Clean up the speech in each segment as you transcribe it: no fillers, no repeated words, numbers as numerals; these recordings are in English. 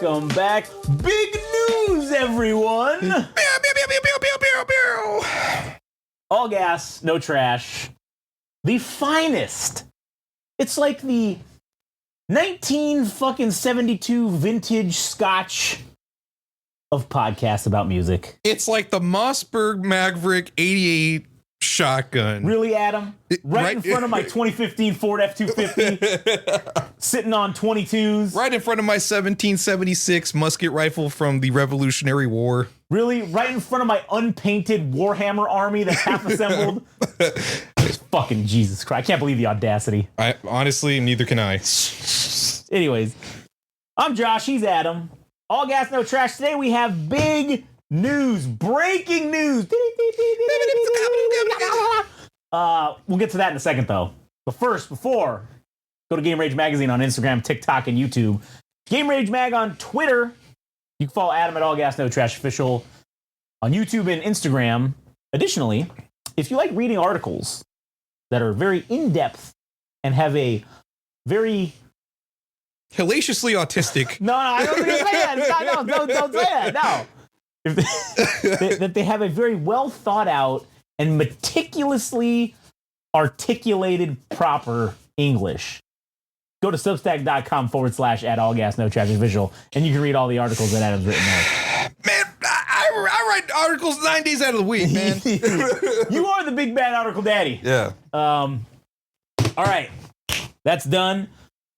Welcome back. Big news, everyone. All gas, no trash. The finest. It's like the 1972 vintage scotch of podcasts about music. It's like the Mossberg Maverick 88 shotgun. Really, Adam? Right in front of my 2015 Ford F-250, sitting on 22s. Right in front of my 1776 musket rifle from the Revolutionary War. Really? Right in front of my unpainted Warhammer army that's half assembled? Fucking Jesus Christ. I can't believe the audacity. Honestly, neither can I. Anyways, I'm Josh. He's Adam. All gas, no trash. Today we have big news. Breaking news. We'll get to that in a second, though. But first, go to Game Rage Magazine on Instagram, TikTok, and YouTube. Game Rage Mag on Twitter. You can follow Adam at All Gas No Trash Official on YouTube and Instagram. Additionally, if you like reading articles that are very in-depth and have a very hellaciously autistic. No, I don't think you say that. No, don't say that. No. That they have a very well thought out and meticulously articulated proper English. Go to substack.com/at All Gas No Trash Official and you can read all the articles that Adam's written there. Man, I write articles 9 days out of the week, man. You are the big bad article daddy. Yeah. All right. That's done.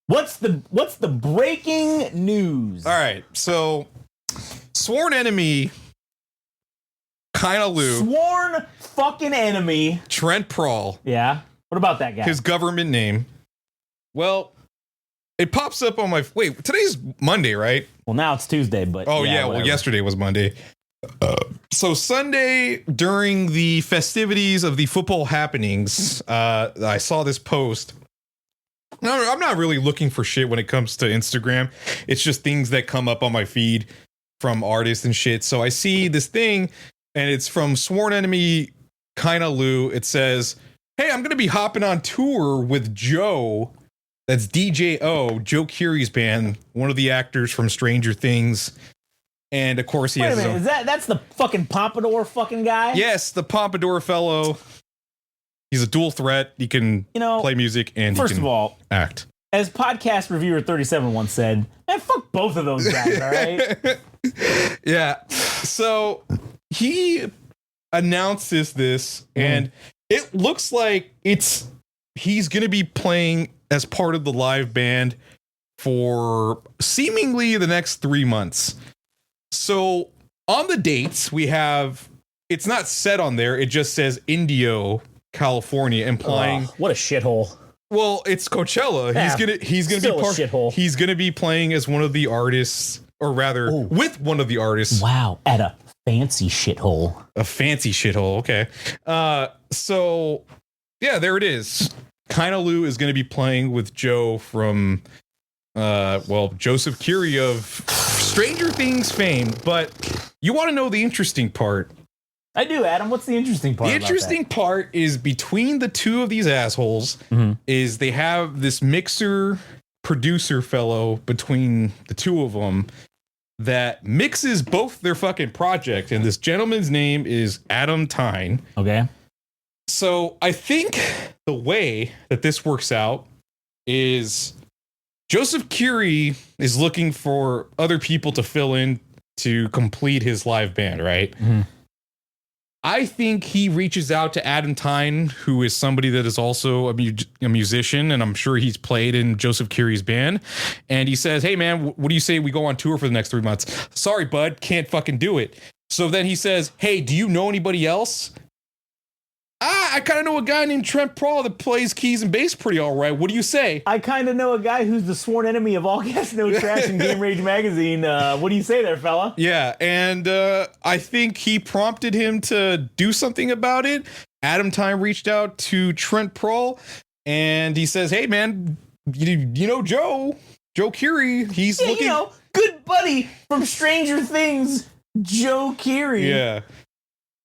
What's the breaking news? All right. So, sworn enemy Kainalu. Sworn fucking enemy. Trent Prawl. Yeah. What about that guy? His government name. Well, it pops up on my... Wait, today's Monday, right? Well, now it's Tuesday, but... Oh, yeah. Well, yesterday was Monday. So Sunday, during the festivities of the football happenings, I saw this post. No, I'm not really looking for shit when it comes to Instagram. It's just things that come up on my feed from artists and shit. So I see this thing, and it's from Sworn Enemy Kainalu. It says, hey, I'm going to be hopping on tour with Joe. That's DJO, Joe Keery's band, one of the actors from Stranger Things. And of course, he has. Wait a minute, that's the fucking pompadour fucking guy? Yes, the pompadour fellow. He's a dual threat. He can play music and first he can of all, act. As podcast reviewer 37 once said, man, fuck both of those guys, all right? Yeah. So he announces this, and it looks like he's going to be playing as part of the live band for seemingly the next 3 months. So on the dates, we have, it's not set on there. It just says Indio, California, implying what a shithole. Well, it's Coachella. Yeah, he's gonna be part. Shithole. He's gonna be playing as one of the artists, or rather, with one of the artists. Wow, at a fancy shithole. A fancy shithole. Okay. So yeah, there it is. Kainalu is gonna be playing with Joe from, Joseph Keery of Stranger Things fame. But you want to know the interesting part? I do, Adam. What's the interesting part? The interesting part is between the two of these assholes is they have this mixer producer fellow between the two of them that mixes both their fucking project. And this gentleman's name is Adam Tyne. Okay. So I think the way that this works out is Joseph Keery is looking for other people to fill in to complete his live band, right? Mm-hmm. I think he reaches out to Adam Tyne, who is somebody that is also a musician, and I'm sure he's played in Joseph Keery's band. And he says, hey, man, what do you say we go on tour for the next 3 months? Sorry, bud, can't fucking do it. So then he says, hey, do you know anybody else? I kind of know a guy named Trent Prawl that plays keys and bass pretty all right. What do you say? I kind of know a guy who's the sworn enemy of All Gas No Trash and Game Rage Magazine. What do you say there, fella? Yeah, and I think he prompted him to do something about it. Adam Tyne reached out to Trent Prawl, and he says, hey, man, you know Joe Keery. He's looking... good buddy from Stranger Things, Joe Keery. Yeah.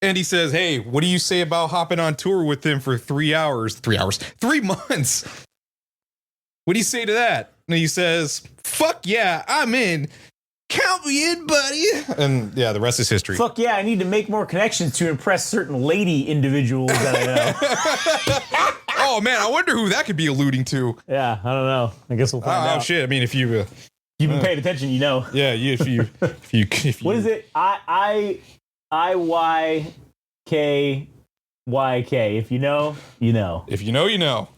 And he says, hey, what do you say about hopping on tour with him for 3 months? What do you say to that? And he says, fuck yeah, I'm in. count me in, buddy. And yeah, the rest is history. Fuck yeah, I need to make more connections to impress certain lady individuals that I know. Oh man, I wonder who that could be alluding to. Yeah, I don't know. I guess we'll find out. Oh shit! I mean, if you You've been paying attention, you know. yeah, if you What is it? I-Y-K-Y-K. If you know, you know. If you know, you know.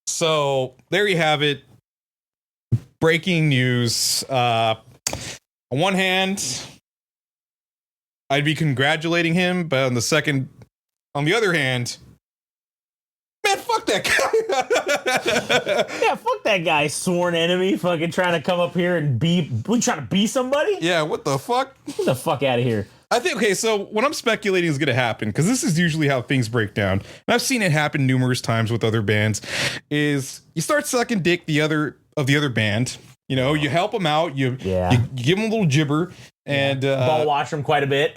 So there you have it. Breaking news. On one hand, I'd be congratulating him, but on the other hand, man, fuck that guy. Yeah, fuck that guy, sworn enemy, fucking trying to come up here and we trying to be somebody? Yeah, what the fuck? Get the fuck out of here. I think, okay, so what I'm speculating is going to happen, because this is usually how things break down, and I've seen it happen numerous times with other bands, is you start sucking dick the other band, you know, you help them out, you give them a little gibber, and ball watch them quite a bit.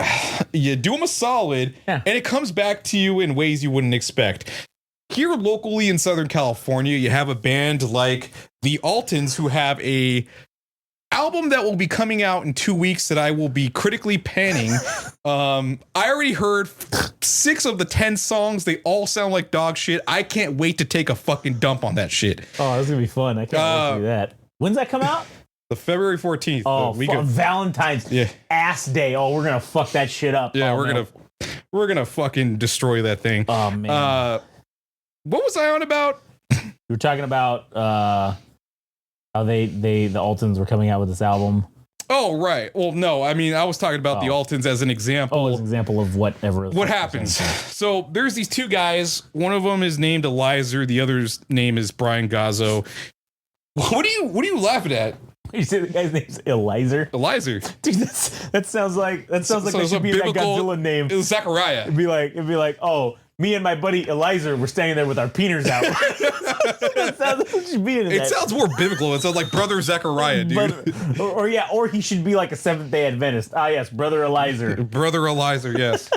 You do them a solid, and it comes back to you in ways you wouldn't expect. Here locally in Southern California, you have a band like the Altons, who have a album that will be coming out in 2 weeks that I will be critically panning. I already heard 6 of the 10 songs. They all sound like dog shit. I can't wait to take a fucking dump on that shit. Oh, that's gonna be fun. I can't wait to do that. When's that come out? The February 14th. Oh, Valentine's ass day. Oh, we're gonna fuck that shit up. Yeah, oh, we're gonna fucking destroy that thing. Oh man. What was I on about? You were talking about how the Altons were coming out with this album. Oh, right. Well, no, I mean, I was talking about the Altons as an example. Oh, as an example of whatever. What happens? So there's these 2 guys. One of them is named Elizer. The other's name is Brian Gazzo. What are you laughing at? You say the guy's name's Elizer? Elizer. Dude, that sounds like that should be that Godzilla name. It was Zachariah. It'd be like, oh, me and my buddy Elizer were standing there with our peeners out. It sounds more biblical. It sounds like Brother Zechariah, dude. Or he should be like a Seventh-day Adventist. Ah, yes, Brother Elizer. Brother Elizer, yes.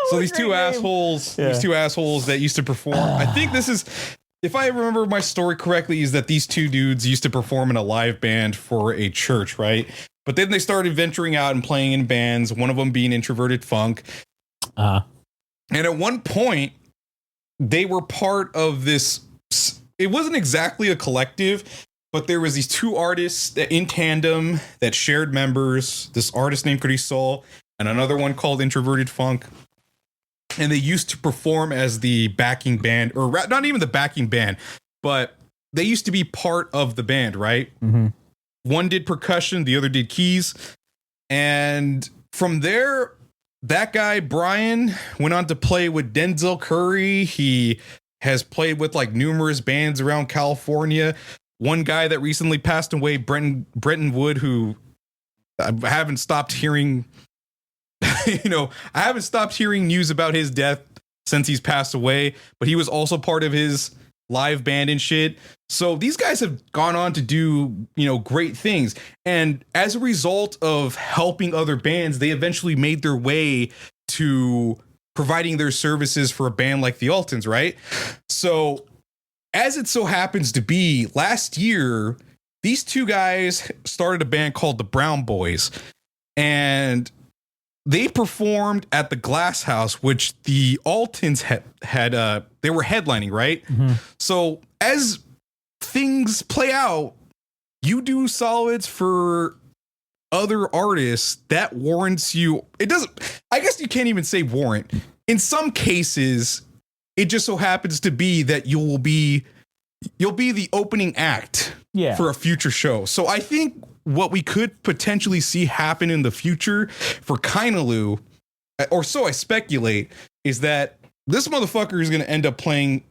So these two assholes that used to perform. I think this is, if I remember my story correctly, is that these 2 dudes used to perform in a live band for a church, right? But then they started venturing out and playing in bands. One of them being Introverted Funk. And at one point, they were part of this. It wasn't exactly a collective, but there was these 2 artists in tandem that shared members. This artist named Pretty Soul and another one called Introverted Funk. And they used to perform as the backing band, or not even the backing band, but they used to be part of the band, right? Mm-hmm. One did percussion, the other did keys. And from there, that guy, Brian, went on to play with Denzel Curry. He has played with like numerous bands around California. One guy that recently passed away, Brenton Wood, who I haven't stopped hearing, I haven't stopped hearing news about his death since he's passed away, but he was also part of his live band and shit. So these guys have gone on to do, great things. And as a result of helping other bands, they eventually made their way to providing their services for a band like the Altons, right? So as it so happens to be, last year, these 2 guys started a band called the Brown Boys. And they performed at the Glass House, which the Altons had they were headlining, right? Mm-hmm. So as things play out, you do solids for other artists that warrants you. It doesn't, I guess you can't even say warrant. In some cases, it just so happens to be that you'll be the opening act for a future show. So I think what we could potentially see happen in the future for Kainalu, or so I speculate, is that this motherfucker is going to end up playing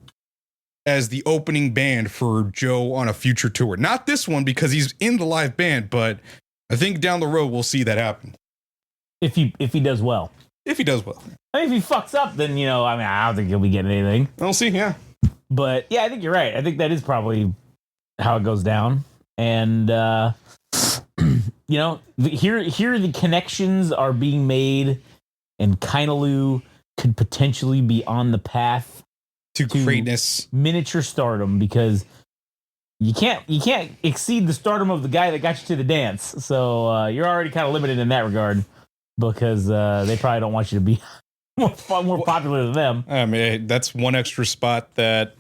as the opening band for Joe on a future tour. Not this one, because he's in the live band, but I think down the road we'll see that happen. If he does well. If he does well. I mean, if he fucks up, then, I don't think he'll be getting anything. We'll see, yeah. But, yeah, I think you're right. I think that is probably how it goes down. And, here the connections are being made, and Kainalu could potentially be on the path to greatness, miniature stardom, because you can't exceed the stardom of the guy that got you to the dance. So you're already kind of limited in that regard because they probably don't want you to be more popular than them. I mean, that's one extra spot that,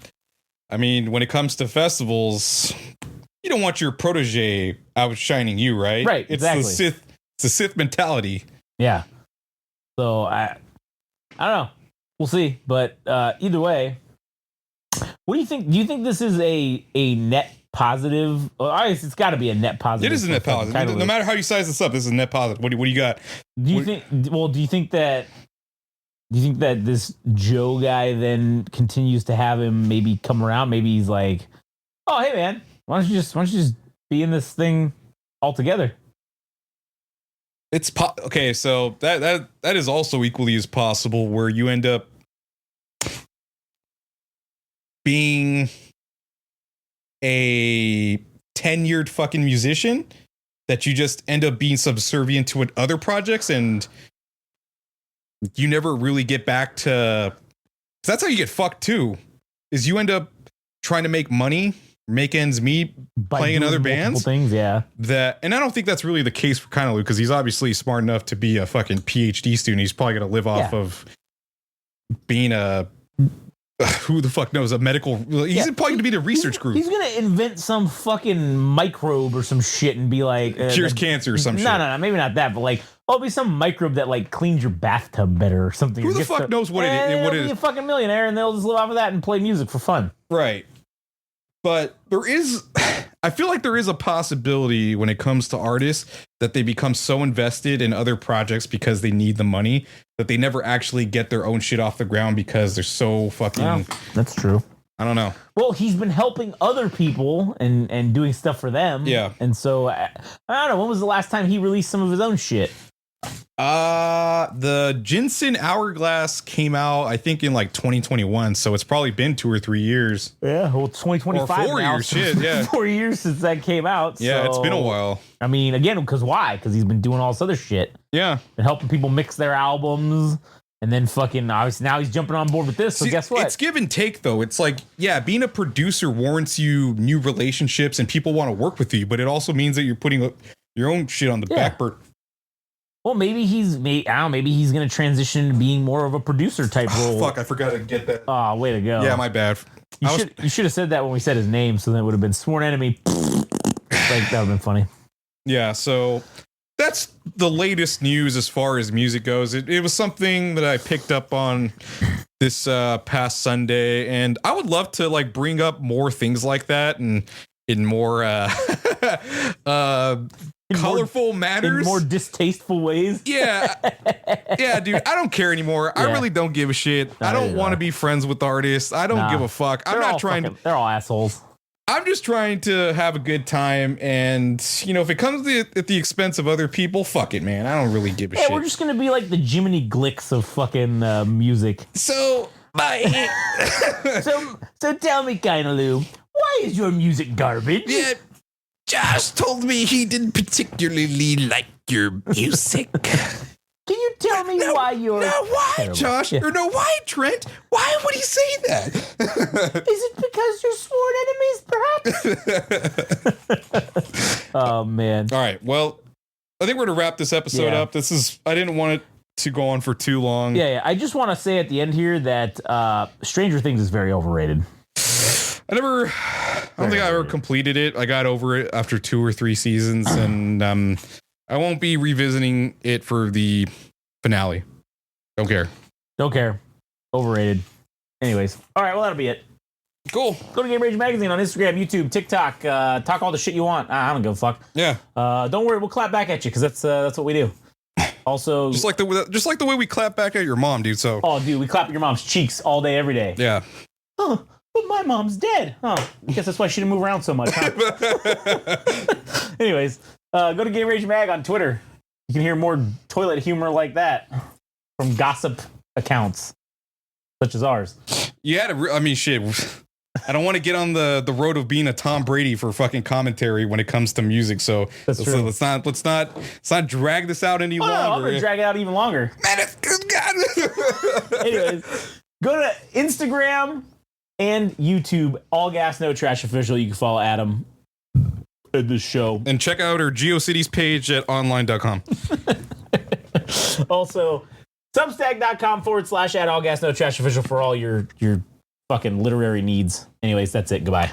I mean, when it comes to festivals, you don't want your protege outshining you, right? Right, It's exactly. it's the Sith mentality. Yeah. So I don't know. We'll see. But either way, what do you think? Do you think this is a net positive? Well, obviously, it's got to be a net positive. It is a net positive. No matter how you size this up, this is a net positive. What do you got? Do you think? Well, do you think that this Joe guy then continues to have him maybe come around? Maybe he's like, oh, hey man, why don't you just be in this thing altogether? It's okay. So that is also equally as possible where you end up being a tenured fucking musician that you just end up being subservient to other projects and you never really get back to. That's how you get fucked too, is you end up trying to make money, make ends meet, playing in other bands. Things, yeah. And I don't think that's really the case for Kainalu because he's obviously smart enough to be a fucking PhD student. He's probably going to live off of being a who the fuck knows, a medical. He's probably going to be the research group. He's going to invent some fucking microbe or some shit and be like cures cancer or some shit. No, maybe not that, but like it'll be some microbe that like cleans your bathtub better or something. Who the fuck knows what it is? What it is? Be a fucking millionaire and they'll just live off of that and play music for fun. Right. But I feel like there is a possibility when it comes to artists that they become so invested in other projects because they need the money that they never actually get their own shit off the ground because they're so fucking. Yeah, that's true. I don't know. Well, he's been helping other people and doing stuff for them. Yeah. And so I don't know. When was the last time he released some of his own shit? The Jensen Hourglass came out, I think, in like 2021, so it's probably been 2 or 3 years. Yeah, well, 2025 or 4 now, years. So shit, yeah, 4 years since that came out. Yeah, so, it's been a while. I mean, again, because why? Because he's been doing all this other shit. Yeah, and helping people mix their albums, and then fucking obviously now he's jumping on board with this. So guess what? It's give and take, though. It's like, yeah, being a producer warrants you new relationships and people want to work with you, but it also means that you're putting your own shit on the back burner. Well, maybe he's going to transition to being more of a producer type role. Fuck, I forgot to get that. Oh, way to go. Yeah, my bad. You should have said that when we said his name, so then it would have been sworn enemy. Like, that would have been funny. Yeah, so that's the latest news as far as music goes. It was something that I picked up on this past Sunday, and I would love to like bring up more things like that and in more colorful manners, in more distasteful ways. Yeah, dude, I don't care anymore. Yeah. I really don't give a shit. I don't want to be friends with artists. I don't give a fuck. I'm not trying to. They're all assholes. I'm just trying to have a good time, and you know, if it comes at the expense of other people, fuck it, man. I don't really give a shit. Yeah, we're just gonna be like the Jiminy Glicks of fucking music. So, bye. so tell me, Kainalu, why is your music garbage? Yeah. Josh told me he didn't particularly like your music. Can you tell me why you're... No, why, terrible? Josh? Yeah. Or no, why, Trent? Why would he say that? Is it because you're sworn enemies, perhaps? Oh, man. All right, well, I think we're going to wrap this episode up. I didn't want it to go on for too long. Yeah. I just want to say at the end here that Stranger Things is very overrated. I don't think I ever completed it. I got over it after 2 or 3 seasons, and I won't be revisiting it for the finale. Don't care. Overrated. Anyways. All right, well, that'll be it. Cool. Go to Game Rage Magazine on Instagram, YouTube, TikTok. Talk all the shit you want. I don't give a fuck. Yeah. Don't worry, we'll clap back at you, because that's what we do. Also, just like the way we clap back at your mom, dude. So. Oh, dude, we clap at your mom's cheeks all day, every day. Yeah. Huh. But my mom's dead. Huh. I guess that's why she didn't move around so much. Huh? Anyways, go to Game Rage Mag on Twitter. You can hear more toilet humor like that from gossip accounts, such as ours. Shit. I don't want to get on the road of being a Tom Brady for fucking commentary when it comes to music. So let's not drag this out any longer. No, I'm gonna drag it out even longer. Man, it's good God. Anyways, go to Instagram. and YouTube, All Gas No Trash Official. You can follow Adam at this show. And check out our GeoCities page at online.com. Also, substack.com/@All Gas No Trash Official for all your fucking literary needs. Anyways, that's it. Goodbye.